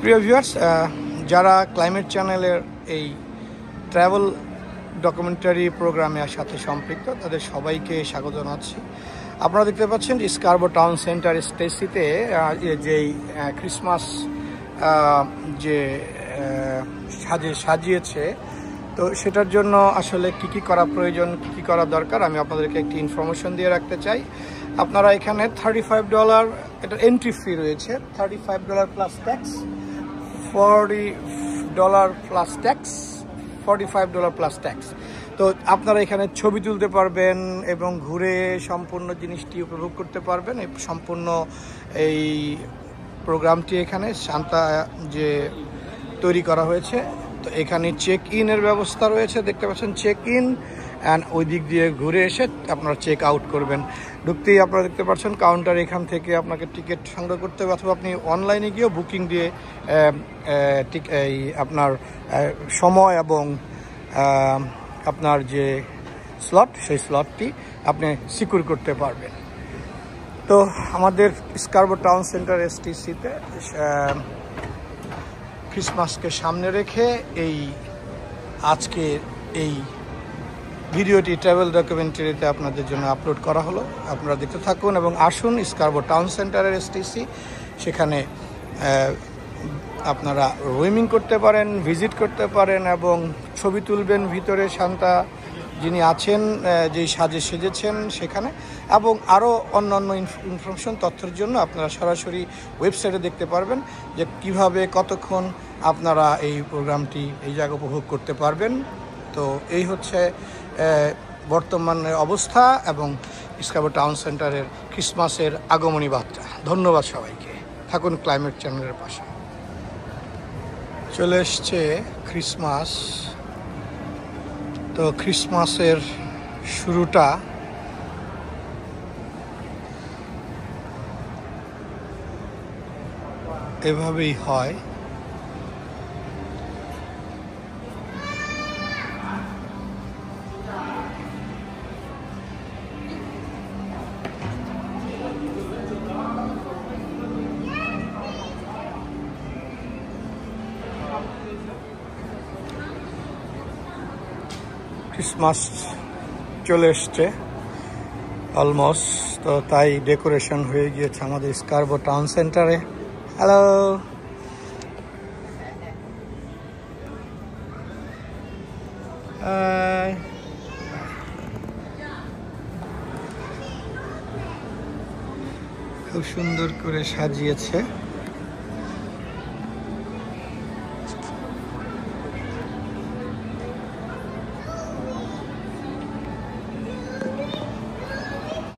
প্রিয় ভিউয়ার্স, যারা ক্লাইমেট চ্যানেলের এই ট্রাভেল ডকুমেন্টারি প্রোগ্রামের সাথে সম্পৃক্ত তাদের সবাইকে স্বাগত জানাচ্ছি। আপনারা দেখতে পাচ্ছেন যে স্কারবো টাউন সেন্টার স্টেসিতে যেই ক্রিসমাস যে সাজিয়েছে, তো সেটার জন্য আসলে কি করা প্রয়োজন, কি করা দরকার আমি আপনাদেরকে একটি ইনফরমেশন দিয়ে রাখতে চাই। আপনারা এখানে $35 এটা এন্ট্রি ফি রয়েছে, $35 plus tax, $40 plus tax, $45 plus tax. তো আপনারা এখানে ছবি তুলতে পারবেন এবং ঘুরে সম্পূর্ণ জিনিসটি উপভোগ করতে পারবেন। এই সম্পূর্ণ এই প্রোগ্রামটি এখানে শান্তা যে তৈরি করা হয়েছে। তো এখানে চেক ইনের ব্যবস্থা রয়েছে, দেখতে পাচ্ছেন চেক ইন, অ্যান্ড ওই দিক দিয়ে ঘুরে এসে আপনারা চেক আউট করবেন। ঢুকতেই আপনারা দেখতে পাচ্ছেন কাউন্টার, এখান থেকে আপনাকে টিকিট সংগ্রহ করতে হবে, অথবা আপনি অনলাইনে গিয়েও বুকিং দিয়ে এই আপনার সময় এবং আপনার যে স্লট সেই স্লটটি আপনি সিকিউর করতে পারবেন। তো আমাদের স্কারবো টাউন সেন্টার এসটিসিতে ক্রিসমাসকে সামনে রেখে আজকে এই ভিডিওটি ট্রাভেল ডকুমেন্টারিতে আপনাদের জন্য আপলোড করা হলো। আপনারা দেখতে থাকুন এবং আসুন স্কারবো টাউন সেন্টারের এসটিসি, সেখানে আপনারা রুমিং করতে পারেন, ভিজিট করতে পারেন এবং ছবি তুলবেন ভিতরে সান্তা যিনি আছেন, যেই সাজে সেজেছেন সেখানে, এবং আরও অন্যান্য ইনফরমেশন তথ্যের জন্য আপনারা সরাসরি ওয়েবসাইটে দেখতে পারবেন যে কিভাবে কতক্ষণ আপনারা এই প্রোগ্রামটি এই জায়গা উপভোগ করতে পারবেন। তো এই হচ্ছে বর্তমানে অবস্থা এবং স্কারবো টাউন সেন্টারের ক্রিসমাসের আগমনী বার্তা। ধন্যবাদ সবাইকে, থাকুন ক্লাইমেট চ্যানেলের পাশে। চলে এসছে ক্রিসমাস। তো ক্রিসমাসের শুরুটা এভাবেই হয়। ক্রিসমাস চলে এসছে অলমোস্ট, তো তাই ডেকোরেশন হয়ে গিয়েছে আমাদের স্কারবো টাউন সেন্টারে। হ্যালো, খুব সুন্দর করে সাজিয়েছে।